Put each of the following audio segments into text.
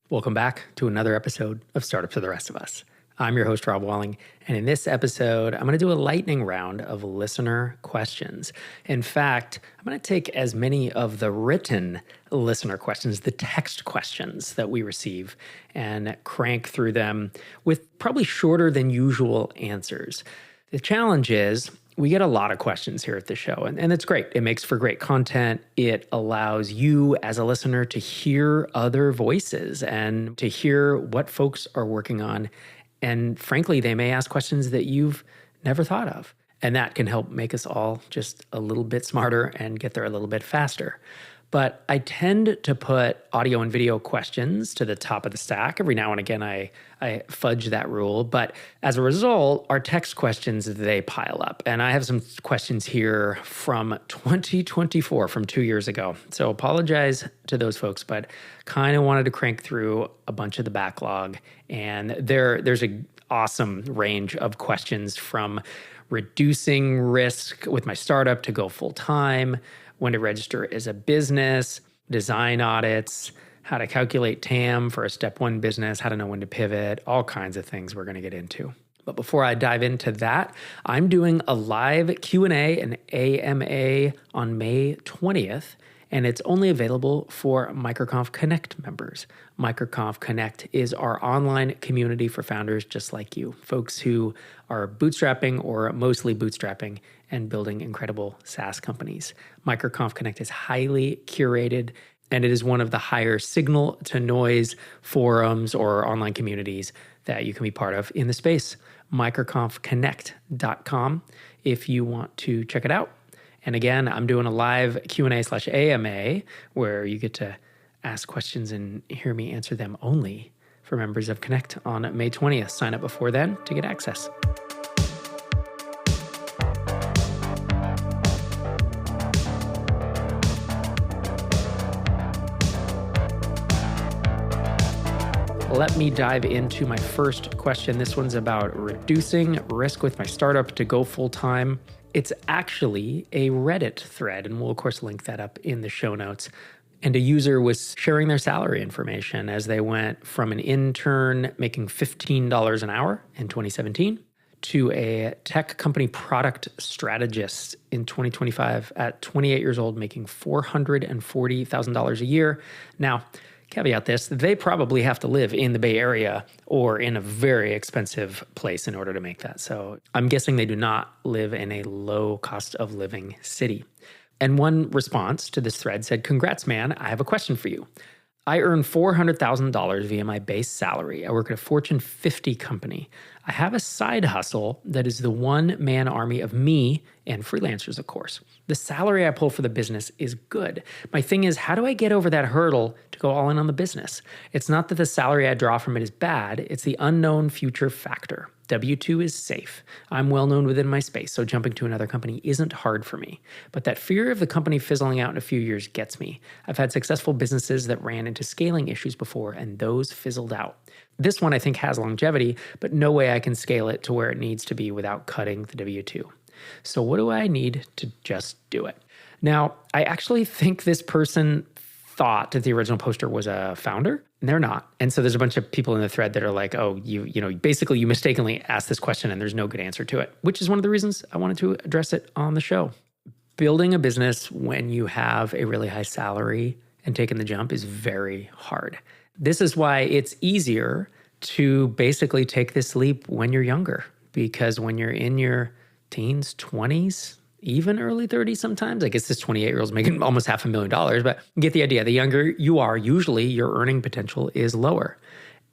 Welcome back to another episode of Startup for the Rest of Us. I'm your host, Rob Walling, and in this episode, I'm going to do a lightning round of listener questions. In fact, I'm going to take as many of the written listener questions, the text questions that we receive, and crank through them with probably shorter than usual answers. The challenge is we get a lot of questions here at the show, and it's great. It makes for great content. It allows you as a listener to hear other voices and to hear what folks are working on. And frankly, they may ask questions that you've never thought of. And that can help make us all just a little bit smarter and get there a little bit faster. But I tend to put audio and video questions to the top of the stack. Every now and again, I fudge that rule. But as a result, our text questions, they pile up. And I have some questions here from 2024, from 2 years ago. So apologize to those folks, but kind of wanted to crank through a bunch of the backlog. And there's an awesome range of questions from reducing risk with my startup to go full time, when to register as a business, design audits, how to calculate TAM for a step one business, how to know when to pivot, all kinds of things we're going to get into. But before I dive into that, I'm doing a live Q&A and AMA on May 20th, and it's only available for MicroConf Connect members. MicroConf Connect is our online community for founders just like you, folks who are bootstrapping or mostly bootstrapping and building incredible SaaS companies. MicroConf Connect is highly curated, and it is one of the higher signal to noise forums or online communities that you can be part of in the space. microconfconnect.com if you want to check it out. And again, I'm doing a live Q&A/AMA where you get to ask questions and hear me answer them only for members of Connect on May 20th. Sign up before then to get access. Let me dive into my first question. This one's about reducing risk with my startup to go full time. It's actually a Reddit thread, and we'll of course link that up in the show notes. And a user was sharing their salary information as they went from an intern making $15 an hour in 2017 to a tech company product strategist in 2025 at 28 years old, making $440,000 a year. Now, caveat this, they probably have to live in the Bay Area or in a very expensive place in order to make that. So I'm guessing they do not live in a low cost of living city. And one response to this thread said, "Congrats, man. I have a question for you. I earn $400,000 via my base salary. I work at a Fortune 50 company. I have a side hustle that is the one-man army of me and freelancers, of course. The salary I pull for the business is good. My thing is, how do I get over that hurdle to go all in on the business? It's not that the salary I draw from it is bad. It's the unknown future factor. W-2 is safe. I'm well known within my space, so jumping to another company isn't hard for me. But that fear of the company fizzling out in a few years gets me. I've had successful businesses that ran into scaling issues before, and those fizzled out. This one I think has longevity, but no way I can scale it to where it needs to be without cutting the W-2. So what do I need to just do it?" Now, I actually think this person thought that the original poster was a founder, and they're not. And so there's a bunch of people in the thread that are like, "Oh, you basically you mistakenly asked this question and there's no good answer to it," which is one of the reasons I wanted to address it on the show. Building a business when you have a really high salary and taking the jump is very hard. This is why it's easier to basically take this leap when you're younger, because when you're in your teens, 20s, even early 30s sometimes. I guess this 28-year-old's making almost $500,000, but you get the idea. The younger you are, usually your earning potential is lower.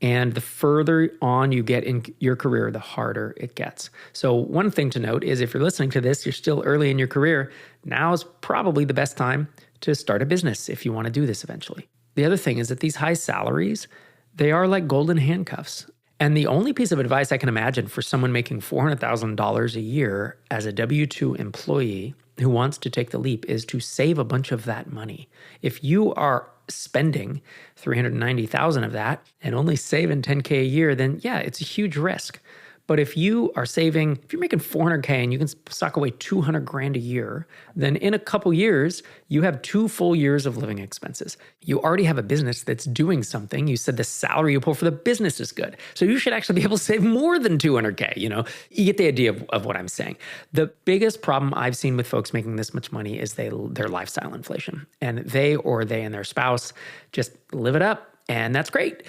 And the further on you get in your career, the harder it gets. So one thing to note is if you're listening to this, you're still early in your career, now is probably the best time to start a business if you want to do this eventually. The other thing is that these high salaries, they are like golden handcuffs. And the only piece of advice I can imagine for someone making $400,000 a year as a W-2 employee who wants to take the leap is to save a bunch of that money. If you are spending $390,000 of that and only saving $10K a year, then yeah, it's a huge risk. But if you are saving, if you're making 400K and you can sock away 200 grand a year, then in a couple years, you have 2 full years of living expenses. You already have a business that's doing something. You said the salary you pull for the business is good. So you should actually be able to save more than 200K, You get the idea of what I'm saying. The biggest problem I've seen with folks making this much money is their lifestyle inflation. And they and their spouse just live it up. And that's great.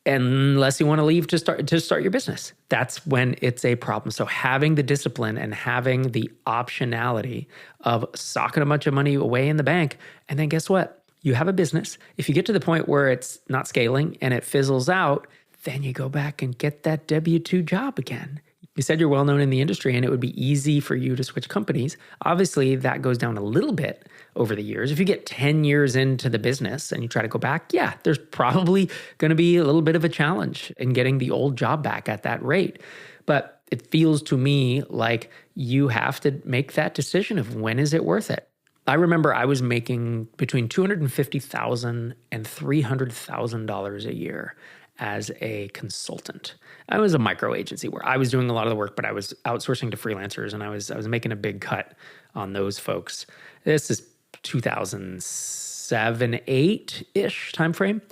Unless you want to leave to start your business. That's when it's a problem. So having the discipline and having the optionality of socking a bunch of money away in the bank, and then guess what? You have a business. If you get to the point where it's not scaling and it fizzles out, then you go back and get that W-2 job again. You said you're well known in the industry and it would be easy for you to switch companies. Obviously, that goes down a little bit over the years. If you get 10 years into the business and you try to go back, yeah, there's probably going to be a little bit of a challenge in getting the old job back at that rate. But it feels to me like you have to make that decision of when is it worth it. I remember I was making between $250,000 and $300,000 a year as a consultant. I was a micro agency where I was doing a lot of the work, but I was outsourcing to freelancers and I was making a big cut on those folks. This is 2007, 8-ish timeframe.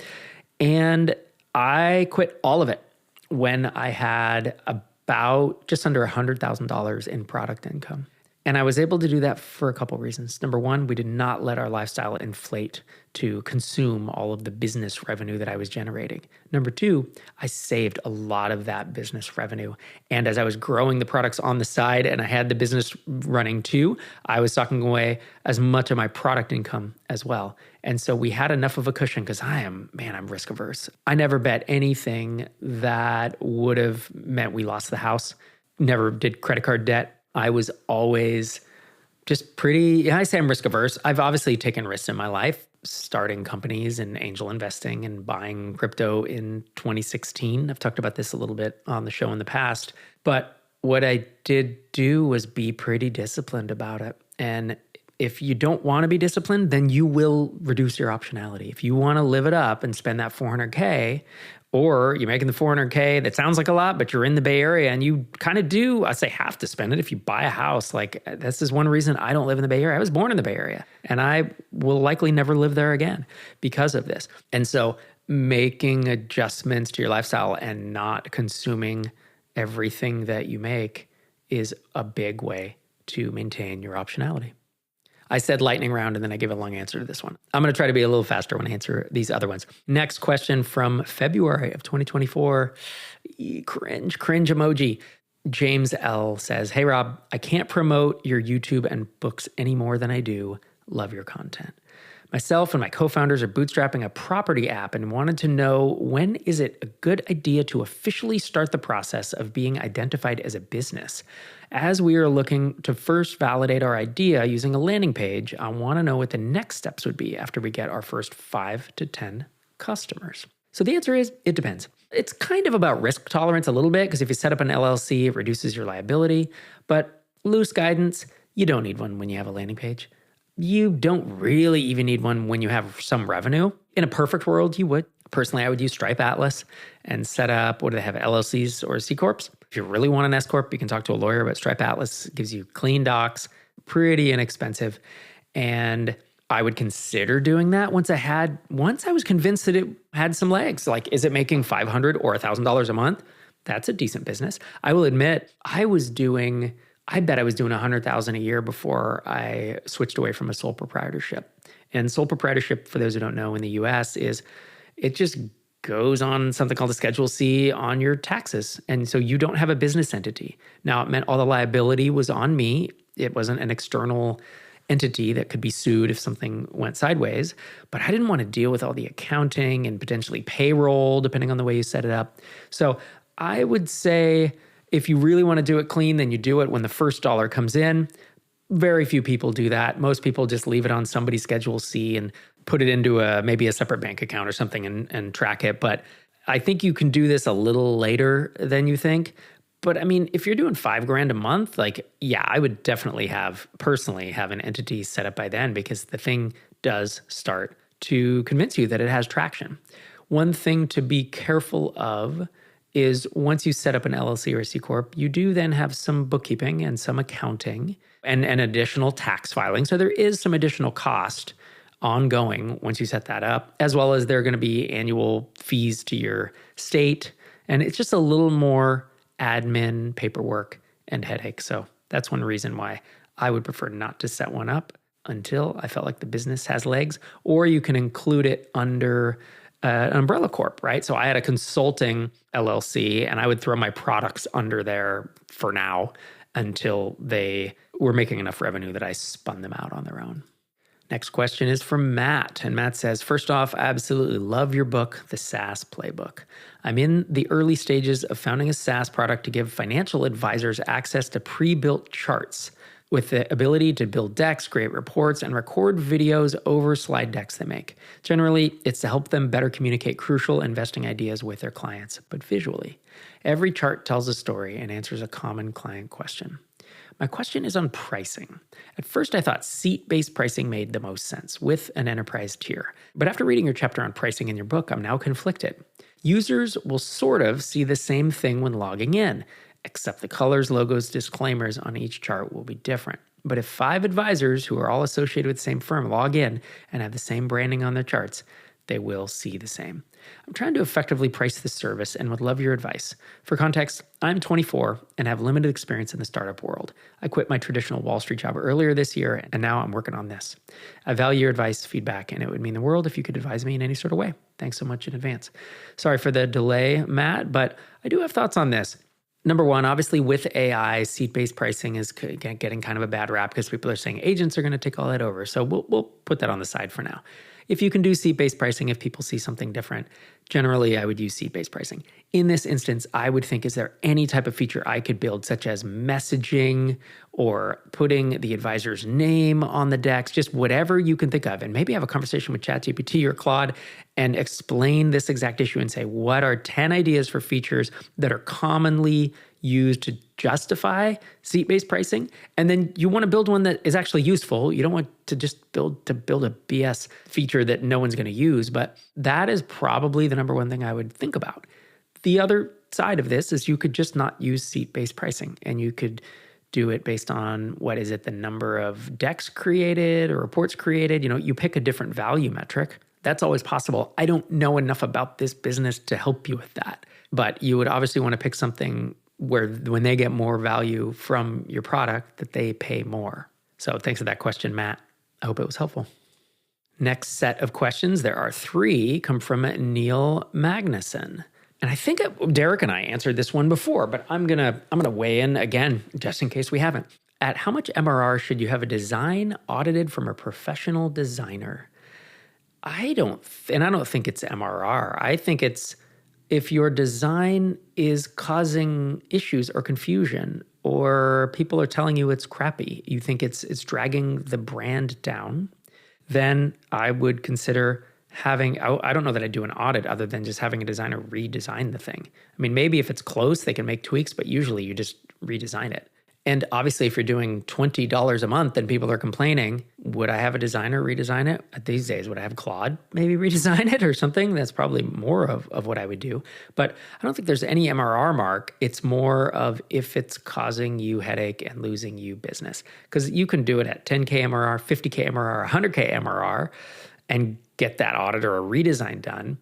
And I quit all of it when I had about just under $100,000 in product income. And I was able to do that for a couple of reasons. Number one, we did not let our lifestyle inflate to consume all of the business revenue that I was generating. Number two, I saved a lot of that business revenue. And as I was growing the products on the side and I had the business running too, I was sucking away as much of my product income as well. And so we had enough of a cushion because I'm risk averse. I never bet anything that would have meant we lost the house. Never did credit card debt. I was always just I say I'm risk averse. I've obviously taken risks in my life, starting companies and angel investing and buying crypto in 2016. I've talked about this a little bit on the show in the past. But what I did do was be pretty disciplined about it. And if you don't want to be disciplined, then you will reduce your optionality. If you want to live it up and spend that 400K, or you're making the 400K, that sounds like a lot, but you're in the Bay Area and you kind of do, I say have to spend it if you buy a house. Like this is one reason I don't live in the Bay Area. I was born in the Bay Area and I will likely never live there again because of this. And so making adjustments to your lifestyle and not consuming everything that you make is a big way to maintain your optionality. I said lightning round and then I gave a long answer to this one. I'm going to try to be a little faster when I answer these other ones. Next question from February of 2024. Cringe emoji. James L. says, "Hey Rob, I can't promote your YouTube and books any more than I do. Love your content. Myself and my co-founders are bootstrapping a property app and wanted to know when is it a good idea to officially start the process of being identified as a business. As we are looking to first validate our idea using a landing page, I want to know what the next steps would be after we get our first 5 to 10 customers." So the answer is, it depends. It's kind of about risk tolerance a little bit, because if you set up an LLC, it reduces your liability. But loose guidance, you don't need one when you have a landing page. You don't really even need one when you have some revenue. In a perfect world, you would. Personally, I would use Stripe Atlas and set up, what do they have, LLCs or C Corps? If you really want an S Corp, you can talk to a lawyer, but Stripe Atlas gives you clean docs, pretty inexpensive. And I would consider doing that once I was convinced that it had some legs. Like, is it making $500 or $1,000 a month? That's a decent business. I will admit, I bet I was doing $100,000 a year before I switched away from a sole proprietorship. And sole proprietorship, for those who don't know, in the US it just goes on something called a Schedule C on your taxes. And so you don't have a business entity. Now, it meant all the liability was on me. It wasn't an external entity that could be sued if something went sideways. But I didn't want to deal with all the accounting and potentially payroll, depending on the way you set it up. So I would say, if you really want to do it clean, then you do it when the first dollar comes in. Very few people do that. Most people just leave it on somebody's Schedule C and put it into maybe a separate bank account or something and track it. But I think you can do this a little later than you think. But I mean, if you're doing $5,000 a month, I would definitely personally have an entity set up by then, because the thing does start to convince you that it has traction. One thing to be careful of is once you set up an LLC or a C Corp, you do then have some bookkeeping and some accounting and additional tax filing. So there is some additional cost ongoing once you set that up, as well as there are going to be annual fees to your state. And it's just a little more admin, paperwork, and headache. So that's one reason why I would prefer not to set one up until I felt like the business has legs, or you can include it under an umbrella corp, right? So I had a consulting LLC and I would throw my products under there for now until they were making enough revenue that I spun them out on their own. Next question is from Matt. And Matt says, first off, I absolutely love your book, The SaaS Playbook. I'm in the early stages of founding a SaaS product to give financial advisors access to pre-built charts with the ability to build decks, create reports, and record videos over slide decks they make. Generally, it's to help them better communicate crucial investing ideas with their clients, but visually. Every chart tells a story and answers a common client question. My question is on pricing. At first, I thought seat-based pricing made the most sense with an enterprise tier. But after reading your chapter on pricing in your book, I'm now conflicted. Users will sort of see the same thing when logging in, except the colors, logos, disclaimers on each chart will be different. But if 5 advisors who are all associated with the same firm log in and have the same branding on their charts, they will see the same. I'm trying to effectively price this service and would love your advice. For context, I'm 24 and have limited experience in the startup world. I quit my traditional Wall Street job earlier this year, and now I'm working on this. I value your advice, feedback, and it would mean the world if you could advise me in any sort of way. Thanks so much in advance. Sorry for the delay, Matt, but I do have thoughts on this. Number one, obviously with AI, seat-based pricing is getting kind of a bad rap because people are saying agents are going to take all that over. So we'll put that on the side for now. If you can do seat-based pricing, if people see something different, generally I would use seat-based pricing. In this instance, I would think, is there any type of feature I could build, such as messaging or putting the advisor's name on the decks, just whatever you can think of. And maybe have a conversation with ChatGPT or Claude and explain this exact issue and say, what are 10 ideas for features that are commonly used to justify seat-based pricing? And then you want to build one that is actually useful. You don't want to just build a BS feature that no one's going to use. But that is probably the number one thing I would think about. The other side of this is you could just not use seat-based pricing, and you could do it based on, the number of decks created or reports created. You pick a different value metric. That's always possible. I don't know enough about this business to help you with that. But you would obviously want to pick something where when they get more value from your product, that they pay more. So thanks for that question, Matt. I hope it was helpful. Next set of questions, there are 3, come from Neil Magnuson. And I think Derek and I answered this one before, but I'm gonna weigh in again, just in case we haven't. At how much MRR should you have a design audited from a professional designer? I don't think it's MRR. I think it's if your design is causing issues or confusion, or people are telling you it's crappy, you think it's dragging the brand down, then I would consider having, I don't know that I'd do an audit other than just having a designer redesign the thing. I mean, maybe if it's close, they can make tweaks, but usually you just redesign it. And obviously, if you're doing $20 a month and people are complaining, would I have a designer redesign it? These days, would I have Claude maybe redesign it or something? That's probably more of what I would do. But I don't think there's any MRR mark. It's more of if it's causing you headache and losing you business. Because you can do it at 10K MRR, 50K MRR, 100K MRR, and get that audit or a redesign done.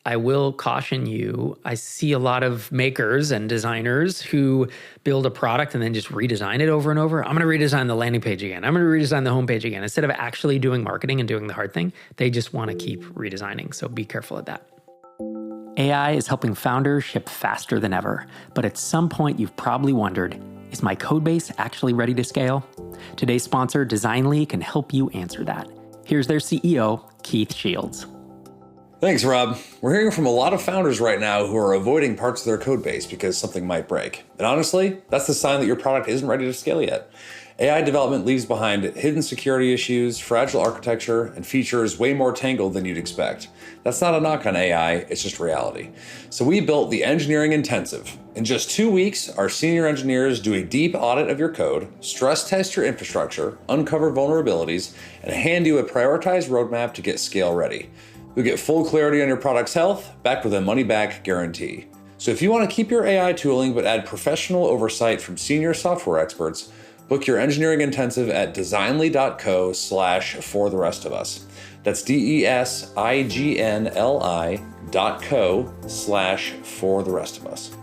I will caution you, I see a lot of makers and designers who build a product and then just redesign it over and over. I'm going to redesign the landing page again. I'm going to redesign the homepage again. Instead of actually doing marketing and doing the hard thing, they just want to keep redesigning. So be careful of that. AI is helping founders ship faster than ever. But at some point, you've probably wondered, is my codebase actually ready to scale? Today's sponsor, Designli, can help you answer that. Here's their CEO, Keith Shields. Thanks, Rob. We're hearing from a lot of founders right now who are avoiding parts of their code base because something might break. And honestly, that's the sign that your product isn't ready to scale yet. AI development leaves behind hidden security issues, fragile architecture, and features way more tangled than you'd expect. That's not a knock on AI, it's just reality. So we built the Engineering Intensive. In just 2 weeks, our senior engineers do a deep audit of your code, stress test your infrastructure, uncover vulnerabilities, and hand you a prioritized roadmap to get scale ready. You'll get full clarity on your product's health, backed with a money-back guarantee. So if you want to keep your AI tooling but add professional oversight from senior software experts, book your engineering intensive at designli.co/fortherestofus. That's DESIGNLI.co/fortherestofus.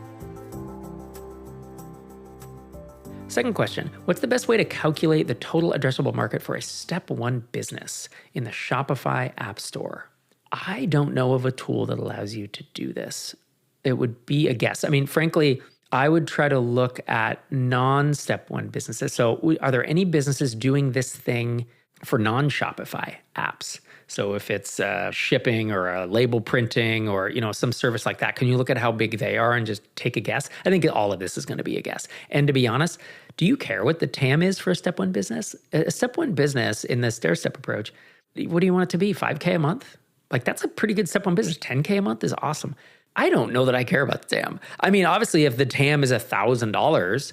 Second question, what's the best way to calculate the total addressable market for a step one business in the Shopify App Store? I don't know of a tool that allows you to do this. It would be a guess. I mean, frankly, I would try to look at non-step one businesses. So are there any businesses doing this thing for non-Shopify apps? So if it's shipping or a label printing or some service like that, can you look at how big they are and just take a guess? I think all of this is going to be a guess. And to be honest, do you care what the TAM is for a step one business? A step one business in the stair-step approach, what do you want it to be? $5K a month? Like that's a pretty good step one business. $10K a month is awesome. I don't know that I care about the TAM. I mean, obviously, if the TAM is $1,000,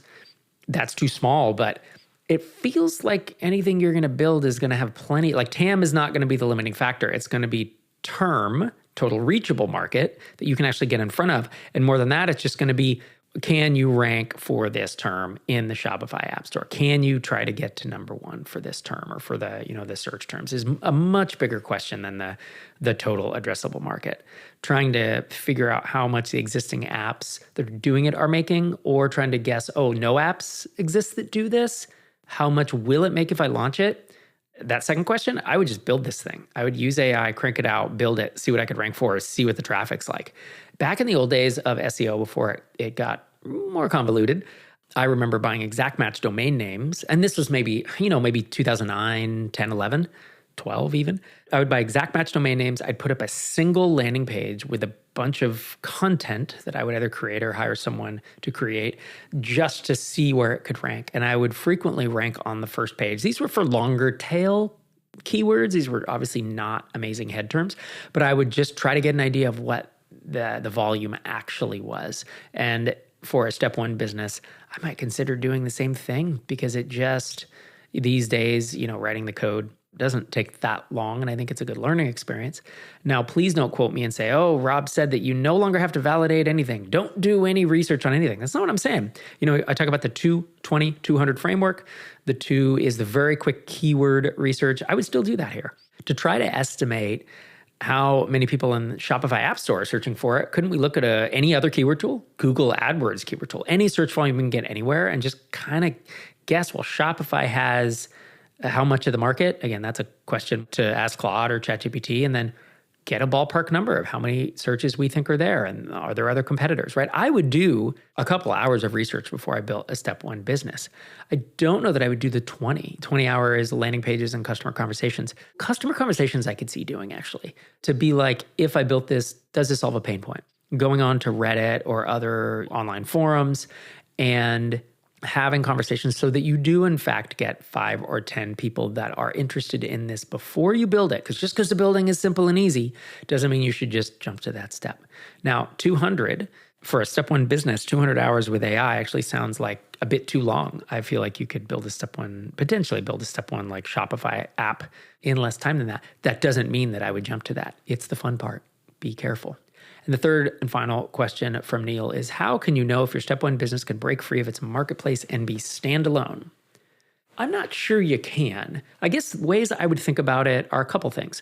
that's too small, but it feels like anything you're going to build is going to have plenty. Like TAM is not going to be the limiting factor. It's going to be term, total reachable market that you can actually get in front of. And more than that, it's just going to be, can you rank for this term in the Shopify App Store? Can you try to get to number one for this term or for the, the search terms is a much bigger question than the total addressable market. Trying to figure out how much the existing apps that are doing it are making, or trying to guess, no apps exist that do this. How much will it make if I launch it? That second question, I would just build this thing. I would use AI, crank it out, build it, see what I could rank for, see what the traffic's like. Back in the old days of SEO, before it got more convoluted, I remember buying exact match domain names. And this was maybe 2009, 10, 11, 12 even. I would buy exact match domain names. I'd put up a single landing page with a bunch of content that I would either create or hire someone to create just to see where it could rank. And I would frequently rank on the first page. These were for longer tail keywords. These were obviously not amazing head terms, but I would just try to get an idea of what the volume actually was. And for a step one business, I might consider doing the same thing because it just, these days, writing the code doesn't take that long, and I think it's a good learning experience. Now, please don't quote me and say, Rob said that you no longer have to validate anything. Don't do any research on anything. That's not what I'm saying. I talk about the 2-20-200 framework. The 2 is the very quick keyword research. I would still do that here. To try to estimate how many people in the Shopify App Store are searching for it, couldn't we look at any other keyword tool? Google AdWords keyword tool, any search volume you can get anywhere, and just kind of guess, well, Shopify has how much of the market? Again, that's a question to ask Claude or ChatGPT, and then get a ballpark number of how many searches we think are there, and are there other competitors, right? I would do a couple hours of research before I built a step one business. I don't know that I would do the 20 hours landing pages and customer conversations. Customer conversations I could see doing, actually, to be like, if I built this, does this solve a pain point? Going on to Reddit or other online forums and having conversations so that you do, in fact, get 5 or 10 people that are interested in this before you build it. Because just because the building is simple and easy doesn't mean you should just jump to that step. Now, 200 for a step one business, 200 hours with AI actually sounds like a bit too long. I feel like you could potentially build a step one like Shopify app in less time than that. That doesn't mean that I would jump to that. It's the fun part. Be careful. And the third and final question from Neil is, how can you know if your step one business can break free of its marketplace and be standalone? I'm not sure you can. I guess ways I would think about it are a couple things.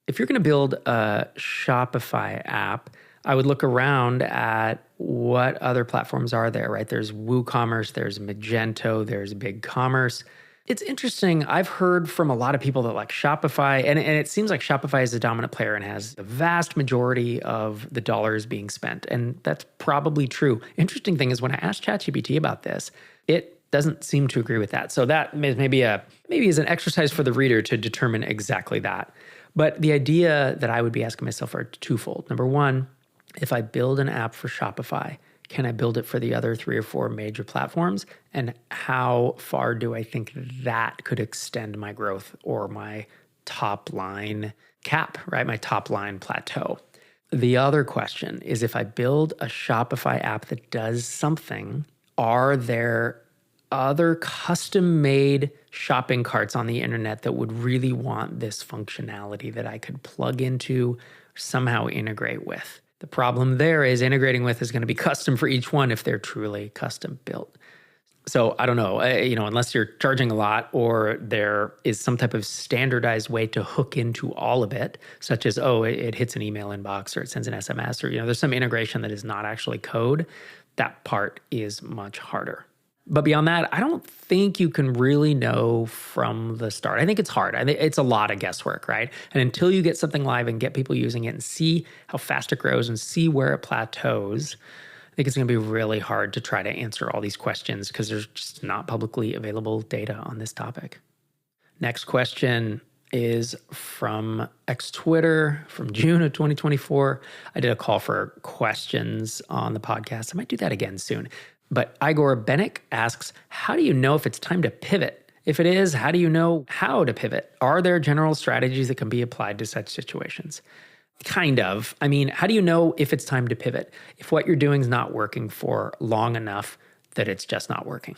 If you're going to build a Shopify app, I would look around at what other platforms are there, right? There's WooCommerce, there's Magento, there's BigCommerce. It's interesting. I've heard from a lot of people that like Shopify, and it seems like Shopify is a dominant player and has the vast majority of the dollars being spent. And that's probably true. Interesting thing is when I asked ChatGPT about this, it doesn't seem to agree with that. So that maybe is an exercise for the reader to determine exactly that. But the idea that I would be asking myself are twofold. Number one, if I build an app for Shopify, can I build it for the other 3 or 4 major platforms? And how far do I think that could extend my growth or my top line cap, right? My top line plateau. The other question is, if I build a Shopify app that does something, are there other custom-made shopping carts on the internet that would really want this functionality that I could plug into, somehow integrate with? The problem there is integrating with is going to be custom for each one if they're truly custom built. So I don't know, unless you're charging a lot or there is some type of standardized way to hook into all of it, such as, it hits an email inbox or it sends an SMS or, there's some integration that is not actually code, that part is much harder. But beyond that, I don't think you can really know from the start. I think it's hard. I think it's a lot of guesswork, right? And until you get something live and get people using it and see how fast it grows and see where it plateaus, I think it's going to be really hard to try to answer all these questions because there's just not publicly available data on this topic. Next question is from X-Twitter from June of 2024. I did a call for questions on the podcast. I might do that again soon. But Igor Benik asks, how do you know if it's time to pivot? If it is, how do you know how to pivot? Are there general strategies that can be applied to such situations? Kind of. I mean, how do you know if it's time to pivot? If what you're doing is not working for long enough that it's just not working.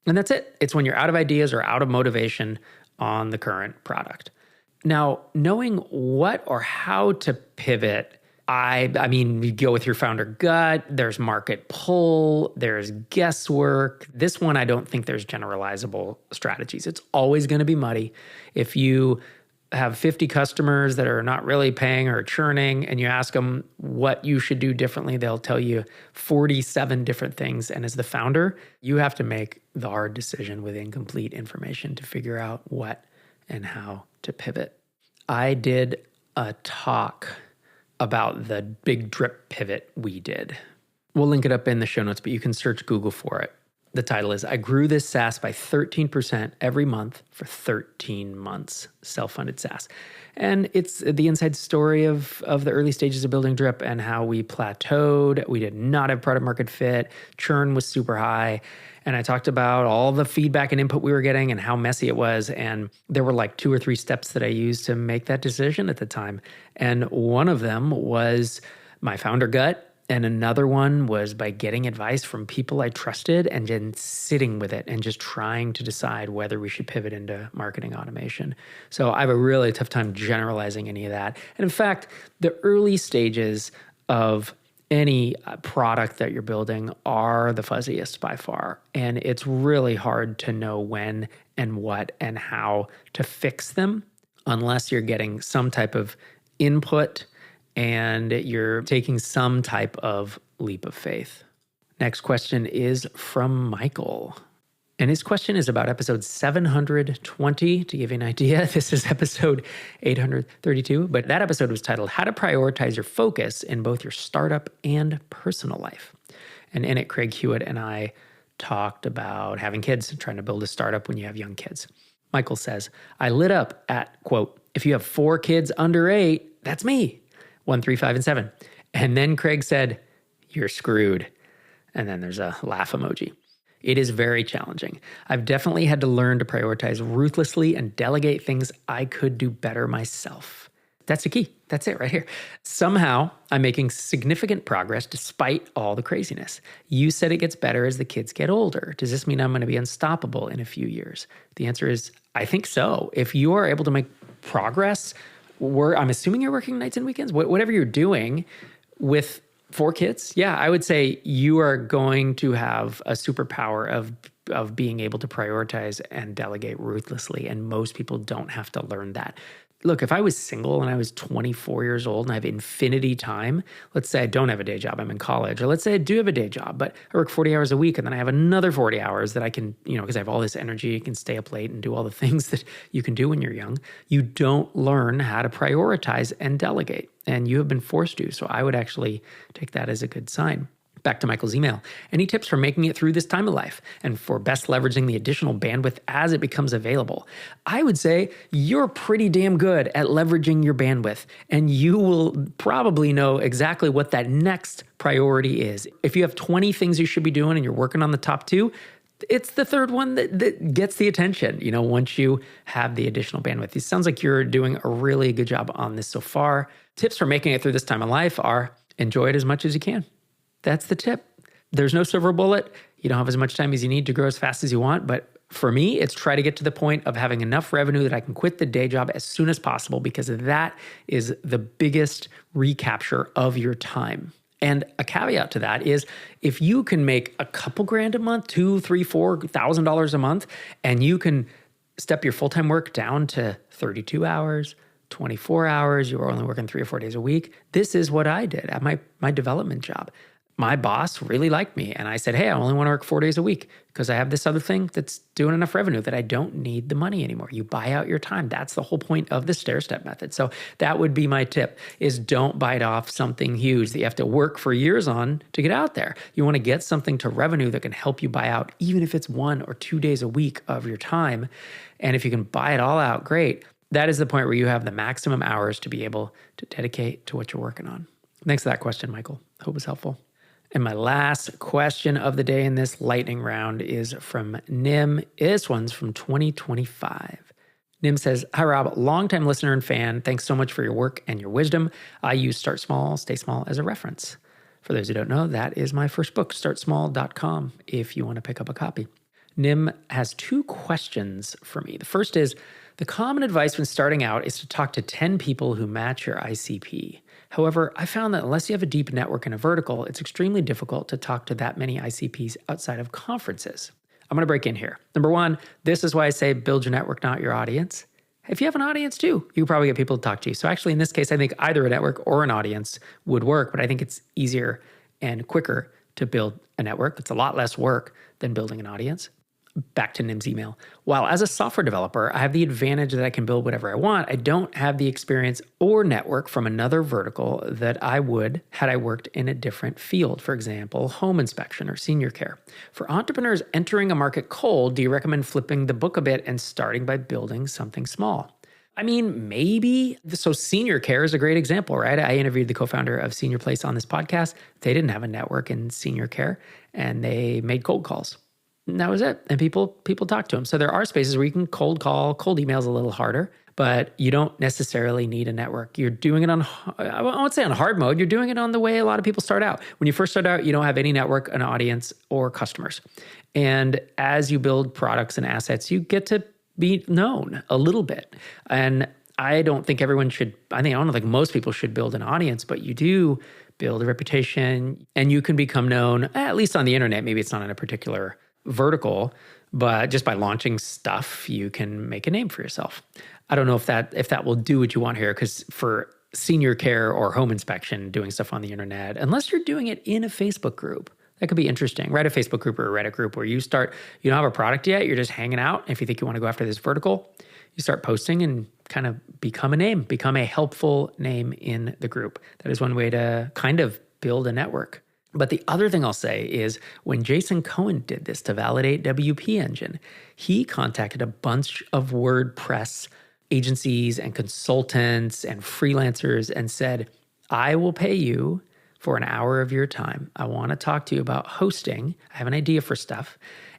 And that's it. It's when you're out of ideas or out of motivation on the current product. Now, knowing what or how to pivot, I mean, you go with your founder gut, there's market pull, there's guesswork. This one, I don't think there's generalizable strategies. It's always going to be muddy. If you have 50 customers that are not really paying or churning, and you ask them what you should do differently, they'll tell you 47 different things. And as the founder, you have to make the hard decision with incomplete information to figure out what and how to pivot. I did a talk about the big drip pivot we did. We'll link it up in the show notes, but you can search Google for it. The title is, I grew this SaaS by 13% every month for 13 months, self-funded SaaS. And it's the inside story of the early stages of building Drip and how we plateaued. We did not have product market fit. Churn was super high. And I talked about all the feedback and input we were getting and how messy it was. And there were like 2 or 3 steps that I used to make that decision at the time. And one of them was my founder gut. And another one was by getting advice from people I trusted and then sitting with it and just trying to decide whether we should pivot into marketing automation. So I have a really tough time generalizing any of that. And in fact, the early stages of any product that you're building are the fuzziest by far. And it's really hard to know when and what and how to fix them unless you're getting some type of input and you're taking some type of leap of faith. Next question is from Michael. And his question is about episode 720. To give you an idea, this is episode 832. But that episode was titled, How to Prioritize Your Focus in Both Your Startup and Personal Life. And in it, Craig Hewitt and I talked about having kids and trying to build a startup when you have young kids. Michael says, I lit up at, quote, if you have 4 kids under 8, that's me. 1, 3, 5, and 7. And then Craig said, you're screwed. And then there's a laugh emoji. It is very challenging. I've definitely had to learn to prioritize ruthlessly and delegate things I could do better myself. That's the key. That's it right here. Somehow, I'm making significant progress despite all the craziness. You said it gets better as the kids get older. Does this mean I'm going to be unstoppable in a few years? The answer is, I think so. If you are able to make progress, I'm assuming you're working nights and weekends, whatever you're doing with 4 kids. Yeah, I would say you are going to have a superpower of being able to prioritize and delegate ruthlessly. And most people don't have to learn that. Look, if I was single and I was 24 years old and I have infinity time, let's say I don't have a day job, I'm in college, or let's say I do have a day job, but I work 40 hours a week and then I have another 40 hours that I can, because I have all this energy, I can stay up late and do all the things that you can do when you're young. You don't learn how to prioritize and delegate, and you have been forced to. So I would actually take that as a good sign. Back to Michael's email. Any tips for making it through this time of life and for best leveraging the additional bandwidth as it becomes available? I would say you're pretty damn good at leveraging your bandwidth, and you will probably know exactly what that next priority is. If you have 20 things you should be doing and you're working on the top 2, it's the third one that gets the attention, once you have the additional bandwidth. It sounds like you're doing a really good job on this so far. Tips for making it through this time of life are enjoy it as much as you can. That's the tip. There's no silver bullet. You don't have as much time as you need to grow as fast as you want, but For me, it's try to get to the point of having enough revenue that I can quit the day job as soon as possible, because that is the biggest recapture of your time. And a caveat to that is if you can make a couple grand a month, $2,000, $3,000, $4,000 a month, and you can step your full-time work down to 32 hours, 24 hours, you're only working 3 or 4 days a week. This is what I did at my development job. My boss really liked me. And I said, hey, I only want to work 4 days a week because I have this other thing that's doing enough revenue that I don't need the money anymore. You buy out your time. That's the whole point of the stair-step method. So that would be my tip, is don't bite off something huge that you have to work for years on to get out there. You want to get something to revenue that can help you buy out, even if it's 1 or 2 days a week of your time. And if you can buy it all out, great. That is the point where you have the maximum hours to be able to dedicate to what you're working on. Thanks for that question, Michael. Hope it's helpful. And my last question of the day in this lightning round is from Nim. This one's from 2025. Nim says, hi, Rob, longtime listener and fan. Thanks so much for your work and your wisdom. I use Start Small, Stay Small as a reference. For those who don't know, that is my first book, startsmall.com, if you want to pick up a copy. Nim has 2 questions for me. The first is, the common advice when starting out is to talk to 10 people who match your ICP. However, I found that unless you have a deep network in a vertical, it's extremely difficult to talk to that many ICPs outside of conferences. I'm going to break in here. Number 1, this is why I say build your network, not your audience. If you have an audience too, you probably get people to talk to you. So actually in this case, I think either a network or an audience would work, but I think it's easier and quicker to build a network. It's a lot less work than building an audience. Back to Nim's email. While as a software developer, I have the advantage that I can build whatever I want, I don't have the experience or network from another vertical that I would had I worked in a different field. For example, home inspection or senior care. For entrepreneurs entering a market cold, do you recommend flipping the book a bit and starting by building something small? I mean, maybe. So senior care is a great example, right? I interviewed the co-founder of Senior Place on this podcast. They didn't have a network in senior care, and they made cold calls. And that was it. And people talk to them. So there are spaces where you can cold call. Cold email is a little harder, but you don't necessarily need a network. You're doing it on, I won't say on hard mode. You're doing it on the way a lot of people start out. When you first start out, you don't have any network, an audience, or customers. And as you build products and assets, you get to be known a little bit. And I don't think everyone should, I don't think most people should build an audience, but you do build a reputation and you can become known, at least on the internet. Maybe it's not in a particular vertical, but just by launching stuff, you can make a name for yourself. I don't know if that will do what you want here, because for senior care or home inspection, doing stuff on the internet, unless you're doing it in a Facebook group, that could be interesting. Write a Facebook group or a Reddit group where you don't have a product yet, you're just hanging out. If you think you want to go after this vertical, you start posting and kind of become a name, become a helpful name in the group. That is one way to kind of build a network. But the other thing I'll say is when Jason Cohen did this to validate WP Engine, he contacted a bunch of WordPress agencies and consultants and freelancers and said, I will pay you for an hour of your time. I want to talk to you about hosting. I have an idea for stuff.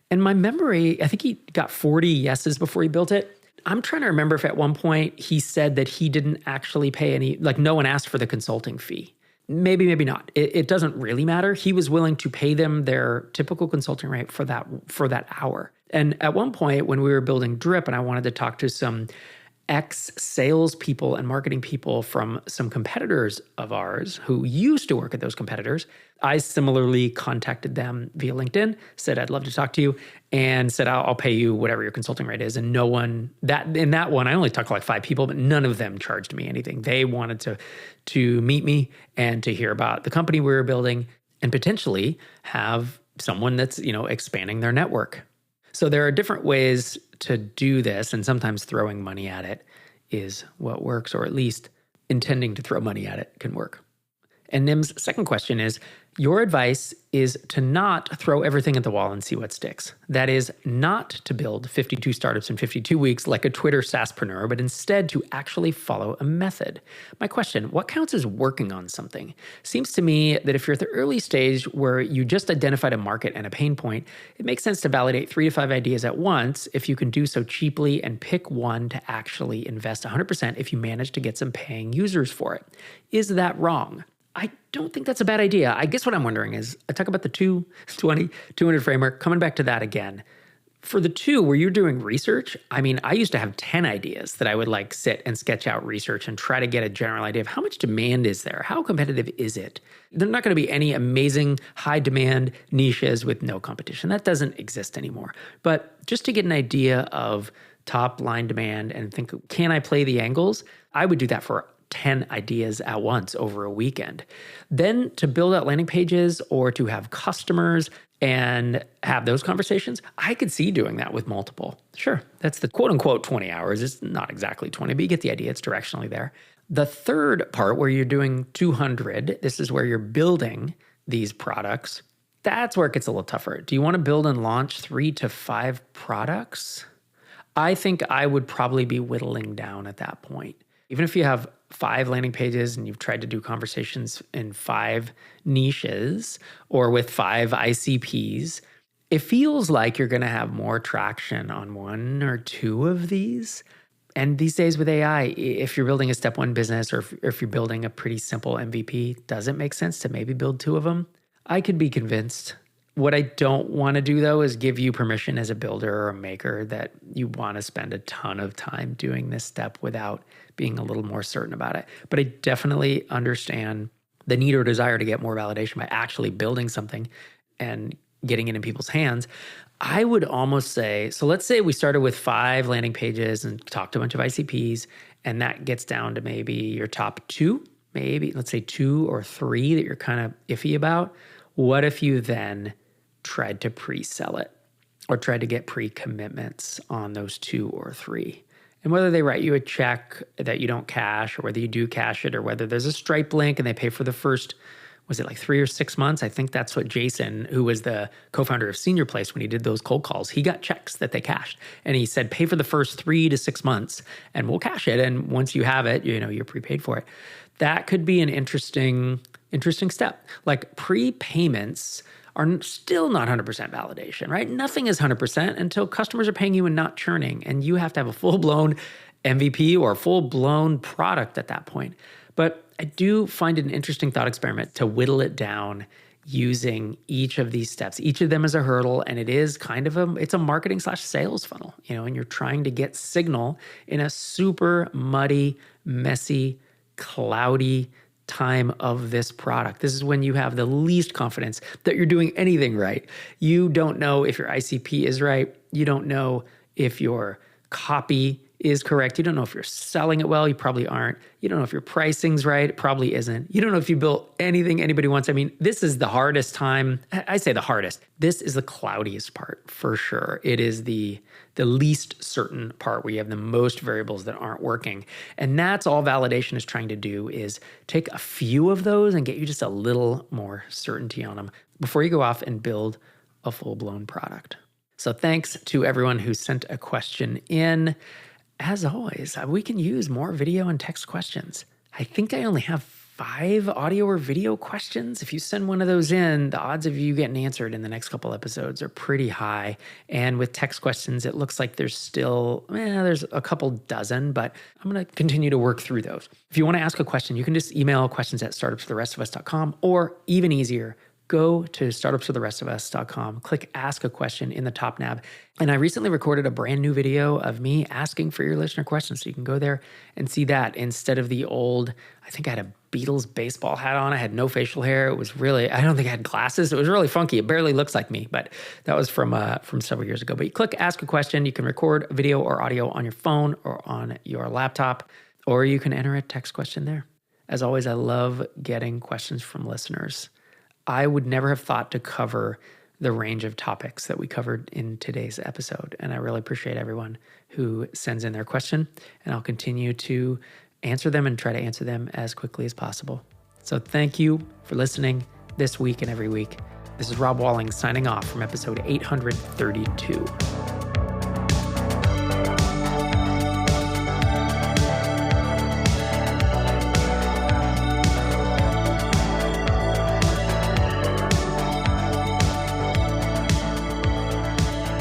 And my memory, I think he got 40 yeses before he built it. I'm trying to remember if at one point he said that he didn't actually pay any, like no one asked for the consulting fee. Maybe, maybe not. It doesn't really matter. He was willing to pay them their typical consulting rate for that hour. And at one point when we were building Drip and I wanted to talk to some ex-salespeople and marketing people from some competitors of ours who used to work at those competitors, I similarly contacted them via LinkedIn, said, I'd love to talk to you, and said, I'll pay you whatever your consulting rate is. And in that one, I only talked to like 5 people, but none of them charged me anything. They wanted to meet me and to hear about the company we were building and potentially have someone that's, expanding their network. So there are different ways to do this, and sometimes throwing money at it is what works, or at least intending to throw money at it can work. And Nim's second question is, your advice is to not throw everything at the wall and see what sticks. That is not to build 52 startups in 52 weeks like a Twitter SaaSpreneur, but instead to actually follow a method. My question, what counts as working on something? Seems to me that if you're at the early stage where you just identified a market and a pain point, it makes sense to validate 3 to 5 ideas at once if you can do so cheaply and pick one to actually invest 100% if you manage to get some paying users for it. Is that wrong? I don't think that's a bad idea. I guess what I'm wondering is, I talk about the 220, 200 framework, coming back to that again. For the two where you're doing research, I mean, I used to have 10 ideas that I would like sit and sketch out research and try to get a general idea of how much demand is there? How competitive is it? There are not going to be any amazing high demand niches with no competition. That doesn't exist anymore. But just to get an idea of top line demand and think, can I play the angles? I would do that for 10 ideas at once over a weekend. Then to build out landing pages or to have customers and have those conversations, I could see doing that with multiple. Sure, that's the quote unquote 20 hours. It's not exactly 20, but you get the idea. It's directionally there. The third part where you're doing 200, this is where you're building these products. That's where it gets a little tougher. Do you want to build and launch 3 to 5 products? I think I would probably be whittling down at that point. Even if you have 5 landing pages and you've tried to do conversations in 5 niches or with 5 ICPs, it feels like you're going to have more traction on 1 or 2 of these. And these days with AI, if you're building a step 1 business or if you're building a pretty simple MVP, does it make sense to maybe build 2 of them? I could be convinced. What I don't want to do, though, is give you permission as a builder or a maker that you want to spend a ton of time doing this step without being a little more certain about it. But I definitely understand the need or desire to get more validation by actually building something and getting it in people's hands. I would almost say, so let's say we started with 5 landing pages and talked to a bunch of ICPs, and that gets down to maybe your top 2, maybe let's say 2 or 3 that you're kind of iffy about. What if you then tried to pre-sell it or tried to get pre-commitments on those 2 or 3? And whether they write you a check that you don't cash or whether you do cash it or whether there's a Stripe link and they pay for the first, was it like 3 or 6 months? I think that's what Jason, who was the co-founder of Senior Place when he did those cold calls, he got checks that they cashed. And he said, pay for the first 3 to 6 months and we'll cash it. And once you have it, you're prepaid for it. That could be an interesting step. Like prepayments are still not 100% validation, right? Nothing is 100% until customers are paying you and not churning. And you have to have a full-blown MVP or a full-blown product at that point. But I do find it an interesting thought experiment to whittle it down using each of these steps. Each of them is a hurdle, and it is kind of it's a marketing / sales funnel, and you're trying to get signal in a super muddy, messy, cloudy time of this product. This is when you have the least confidence that you're doing anything right. You don't know if your ICP is right. You don't know if your copy is correct. You don't know if you're selling it well. You probably aren't. You don't know if your pricing's right. It probably isn't. You don't know if you built anything anybody wants. I mean, this is the hardest time. I say the hardest. This is the cloudiest part for sure. It is the least certain part where you have the most variables that aren't working. And that's all validation is trying to do, is take a few of those and get you just a little more certainty on them before you go off and build a full-blown product. So thanks to everyone who sent a question in. As always, we can use more video and text questions. I think I only have 5 audio or video questions. If you send one of those in, the odds of you getting answered in the next couple episodes are pretty high. And with text questions, it looks like there's still, there's a couple dozen, but I'm going to continue to work through those. If you want to ask a question, you can just email questions@startupsfortherestofus.com, or even easier, go to startupsfortherestofus.com, click Ask a Question in the top nav. And I recently recorded a brand new video of me asking for your listener questions. So you can go there and see that instead of the old, I think I had a Beatles baseball hat on. I had no facial hair. It was really, I don't think I had glasses. It was really funky. It barely looks like me, but that was from several years ago. But you click Ask a Question. You can record video or audio on your phone or on your laptop, or you can enter a text question there. As always, I love getting questions from listeners. I would never have thought to cover the range of topics that we covered in today's episode. And I really appreciate everyone who sends in their question. And I'll continue to answer them and try to answer them as quickly as possible. So thank you for listening this week and every week. This is Rob Walling signing off from episode 832.